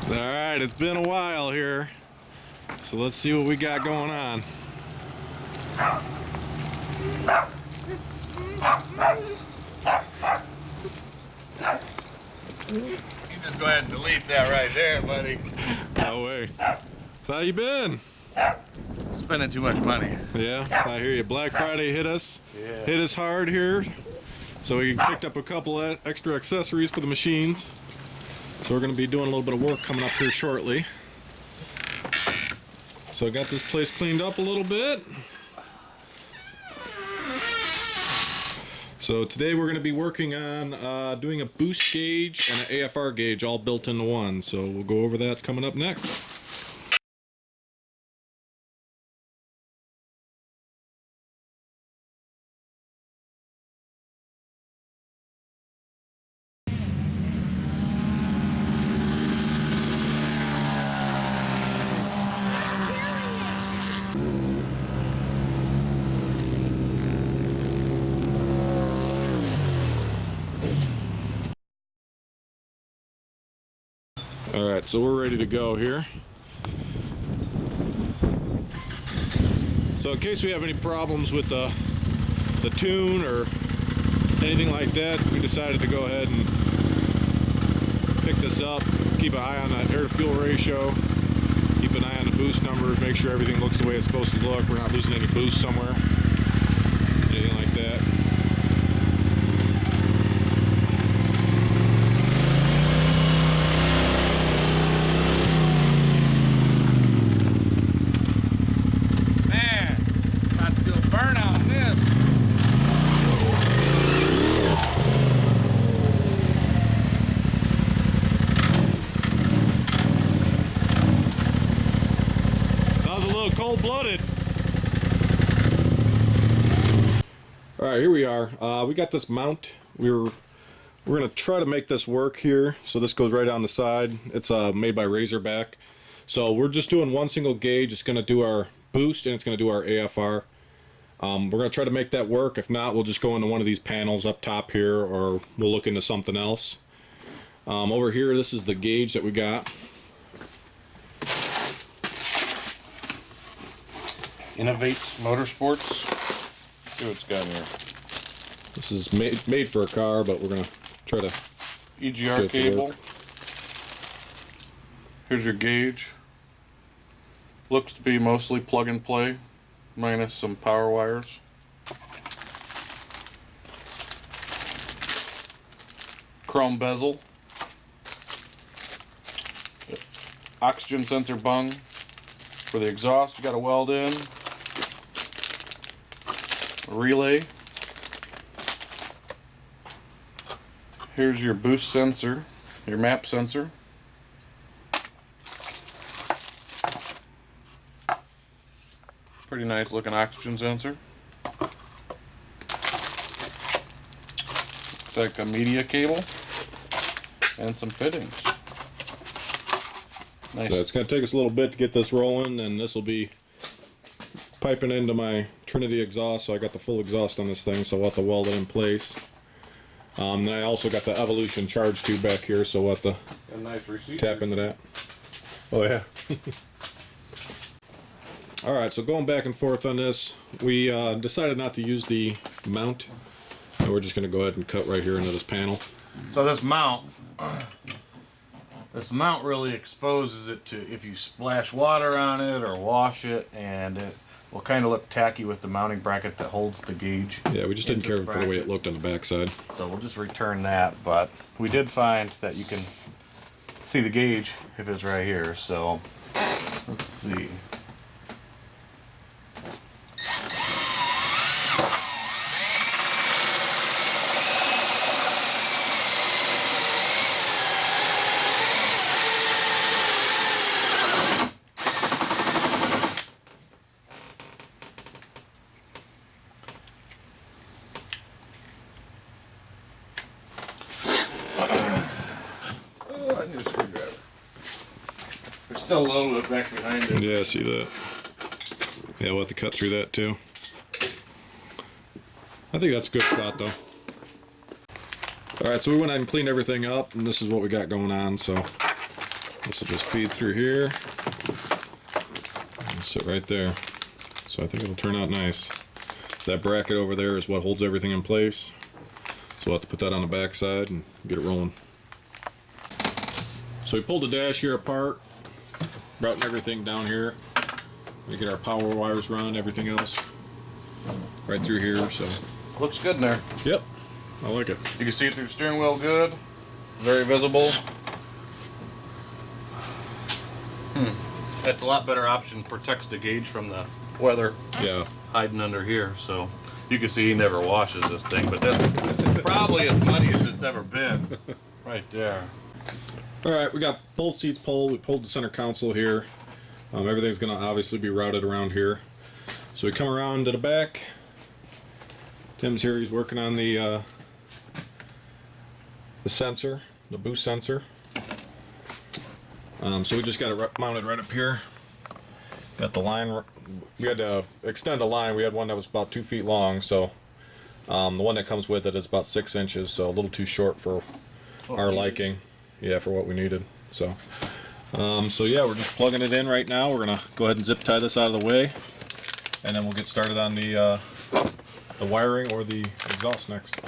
Alright, it's been a while here, so let's see what we got going on. You just go ahead and delete that right there, buddy. No way. So how you been? Spending too much money. Yeah, I hear you. Black Friday hit us. Yeah. Hit us hard here. So we picked up a couple of extra accessories for the machines. So we're going to be doing a little bit of work coming up here shortly. So I got this place cleaned up a little bit. So today we're going to be working on doing a boost gauge and an AFR gauge all built into one. So we'll go over that coming up next. Alright, so we're ready to go here. So in case we have any problems with the tune or anything like that, we decided to go ahead and pick this up, keep an eye on that air-to-fuel ratio, keep an eye on the boost numbers, make sure everything looks the way it's supposed to look, we're not losing any boost somewhere, anything like that. Cold-blooded. All right, here we are. We got this mount. We're gonna try to make this work here. So this goes right on the side. It's made by Razorback. So we're just doing one single gauge. It's gonna do our boost and it's gonna do our AFR. We're gonna try to make that work. If not, we'll just go into one of these panels up top here, or we'll look into something else. Over here, this is the gauge that we got. Innovate Motorsports. Let's see what it's got in here. This is made for a car, but we're gonna try to EGR cable. Here's your gauge. Looks to be mostly plug and play, minus some power wires. Chrome bezel. Oxygen sensor bung for the exhaust. You got to weld in. Relay. Here's your boost sensor, your map sensor. Pretty nice looking oxygen sensor. Looks like a media cable and some fittings. Nice. So it's going to take us a little bit to get this rolling, and this will be piping into my Trinity exhaust, so I got the full exhaust on this thing, so we'll have to weld it in place. And I also got the Evolution charge tube back here, so we'll have to a nice receipt. Tap into that. Oh yeah. Alright, so going back and forth on this, we decided not to use the mount, and we're just going to go ahead and cut right here into this panel. So this mount really exposes it to if you splash water on it or wash it, and it will kind of look tacky with the mounting bracket that holds the gauge. Yeah, we just didn't care for the way it looked on the backside. So we'll just return that, but we did find that you can see the gauge if it's right here, so let's see. Still a little bit back behind it. Yeah, I see that. Yeah, we'll have to cut through that too. I think that's a good spot though. Alright, so we went ahead and cleaned everything up, and this is what we got going on. So This will just feed through here and sit right there. So I think it'll turn out nice. That bracket over there is what holds everything in place. So we'll have to put that on the back side and get it rolling. So we pulled the dash here apart, routing everything down here. We get our power wires run, everything else right through here. So Looks good in there. yep, I like it. You can see it through the steering wheel good. Very visible. That's a lot better option. Protects the gauge from the weather. Yeah. Hiding under here, so you can see he never washes this thing, but that's probably as muddy as it's ever been. Right there. All right, we got both seats pulled. We pulled the center console here. Everything's gonna obviously be routed around here. So we come around to the back. Tim's here. He's working on the sensor, the boost sensor. So we just got it mounted right up here. Got the line. We had to extend a line. We had one that was about 2 feet long, so the one that comes with it is about 6 inches, so a little too short for our liking. Yeah, for what we needed. So yeah, we're just plugging it in right now. We're gonna go ahead and zip tie this out of the way, and then we'll get started on the wiring or the exhaust next.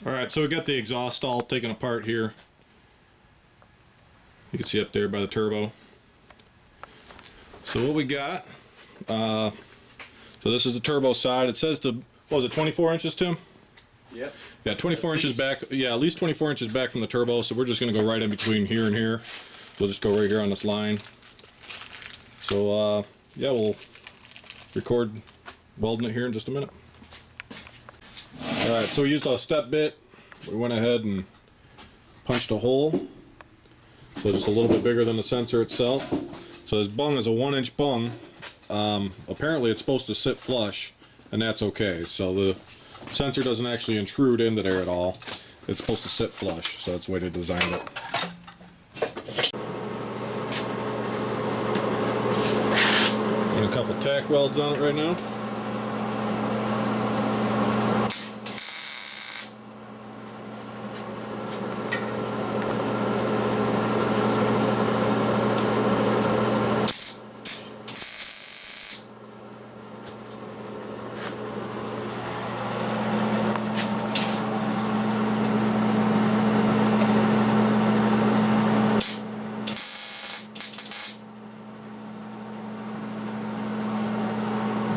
Alright, so we got the exhaust all taken apart here. You can see up there by the turbo. So what we got, so this is the turbo side. It says what was it, 24 inches, Tim? Yep. Yeah, 24 inches back. Yeah, at least 24 inches back from the turbo. So we're just going to go right in between here and here. We'll just go right here on this line. So yeah, we'll record welding it here in just a minute. Alright, so we used a step bit. We went ahead and punched a hole. So just a little bit bigger than the sensor itself. So this bung is a 1-inch bung. Apparently it's supposed to sit flush, and that's okay. So the sensor doesn't actually intrude into there at all. It's supposed to sit flush, so that's the way they designed it. And a couple tack welds on it right now.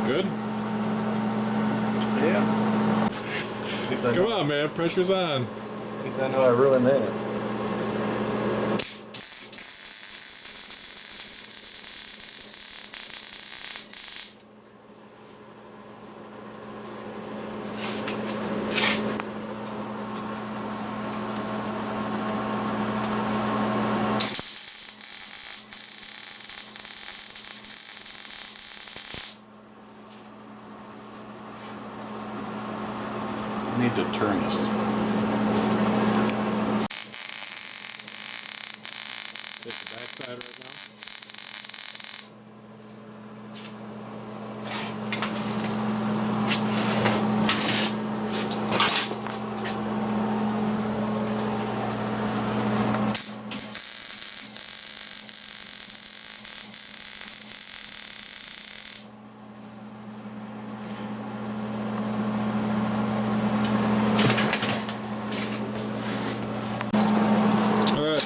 Good? Yeah. Come on, man. Pressure's on. At least I know I really made it. Need to turn this. Hit the back side right now.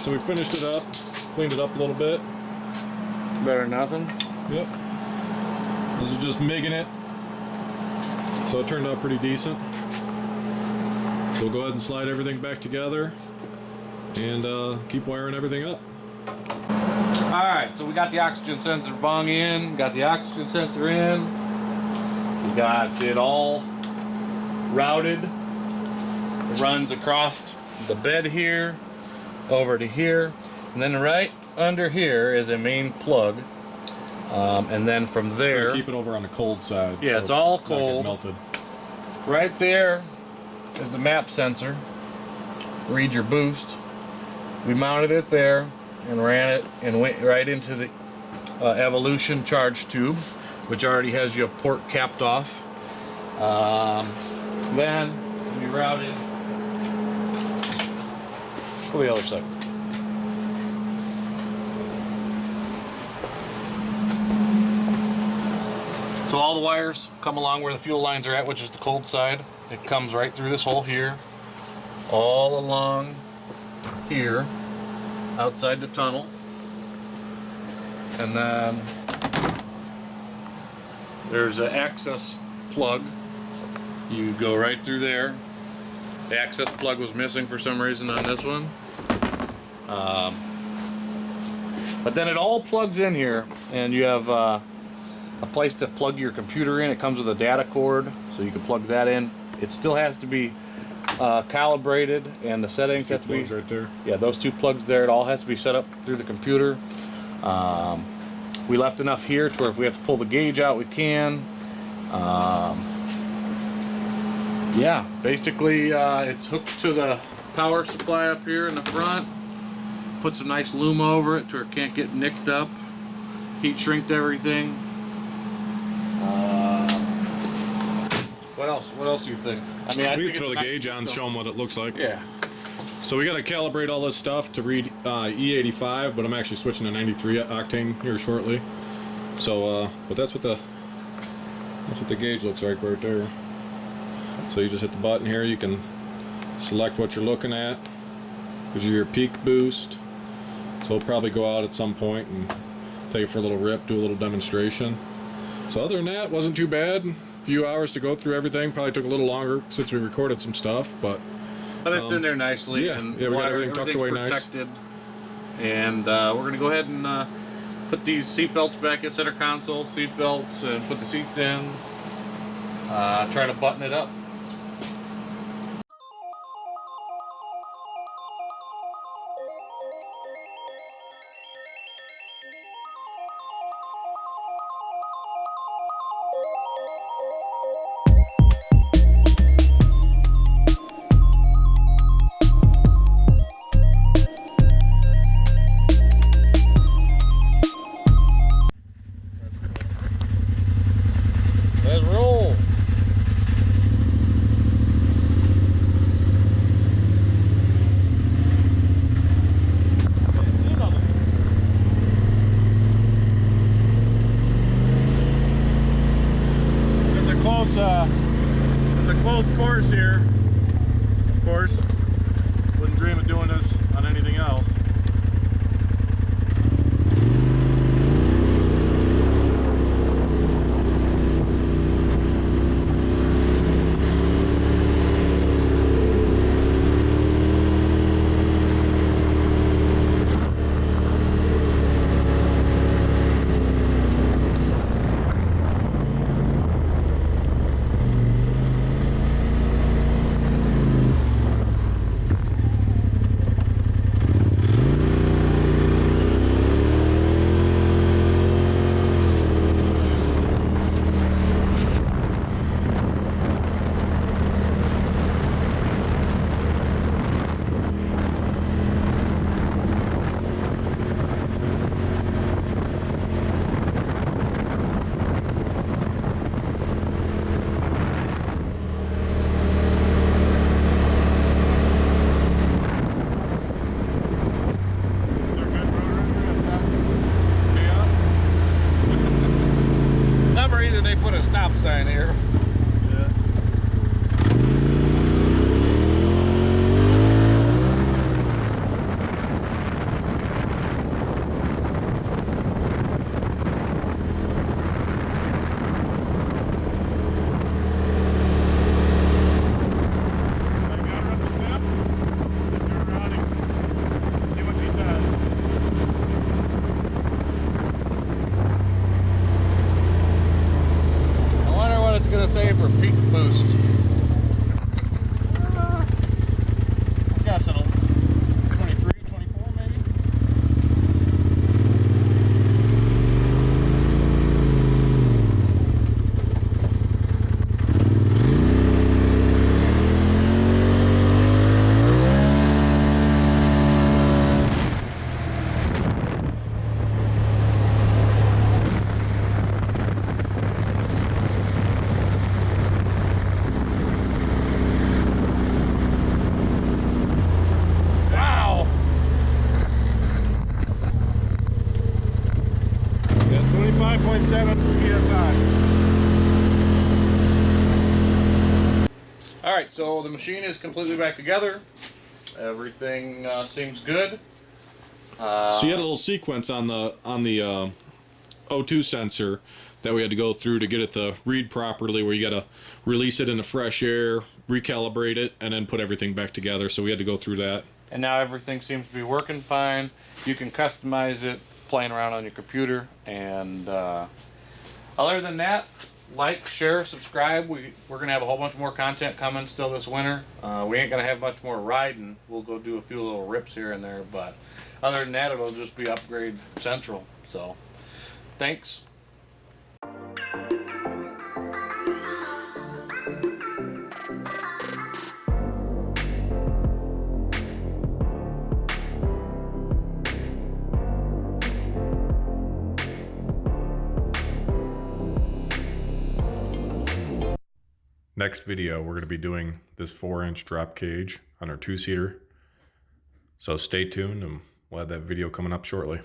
so we finished it up, cleaned it up a little bit. Better than nothing. Yep. This is just MIGging it. So it turned out pretty decent. So we'll go ahead and slide everything back together and keep wiring everything up. Alright, so we got the oxygen sensor bung in, got the oxygen sensor in, we got it all routed. It runs across the bed here, over to here, and then right under here is a main plug. And then from there, keep it over on the cold side. yeah, so it's all not cold. melted. Right there is the map sensor. Read your boost. We mounted it there and ran it and went right into the Evolution charge tube, which already has your port capped off. Then we routed to the other side. So all the wires come along where the fuel lines are at, which is the cold side. It comes right through this hole here, all along here, outside the tunnel. And then there's an access plug. You go right through there. The access plug was missing for some reason on this one. But then it all plugs in here, and you have a place to plug your computer in. It comes with a data cord, so you can plug that in. It still has to be calibrated, and the settings have to be right there. Yeah, those two plugs there. It all has to be set up through the computer. We left enough here to where if we have to pull the gauge out, we can. Yeah, basically it's hooked to the power supply up here in the front. Put some nice loom over it to where it can't get nicked up. Heat shrinked everything. What else? What else do you think? I mean, I We think can throw it's the a nice gauge on and system. show them what it looks like. Yeah. So we got to calibrate all this stuff to read E85, but I'm actually switching to 93 octane here shortly. So, but that's what the gauge looks like right there. So you just hit the button here. You can select what you're looking at. Gives you your peak boost. So we'll probably go out at some point and take it for a little rip, do a little demonstration. So other than that, wasn't too bad. A few hours to go through everything. Probably took a little longer since we recorded some stuff, but it's in there nicely. yeah, and yeah, we got wire- everything tucked away everything's nice. protected. And we're going to go ahead and put these seat belts back in center console, seat belts, and put the seats in. Try to button it up. Let's roll. It's a close course here. Of course, wouldn't dream of doing this on anything else. right, so the machine is completely back together. Everything seems good. So you had a little sequence on the O2 sensor that we had to go through to get it to read properly, where you got to release it into fresh air, recalibrate it, and then put everything back together. So we had to go through that. And now everything seems to be working fine. You can customize it playing around on your computer. And other than that, like, share, subscribe. We're going to have a whole bunch more content coming still this winter. We ain't going to have much more riding. We'll go do a few little rips here and there. But other than that, it'll just be upgrade central. So thanks. Next video, we're going to be doing this 4-inch drop cage on our 2-seater. So stay tuned and we'll have that video coming up shortly.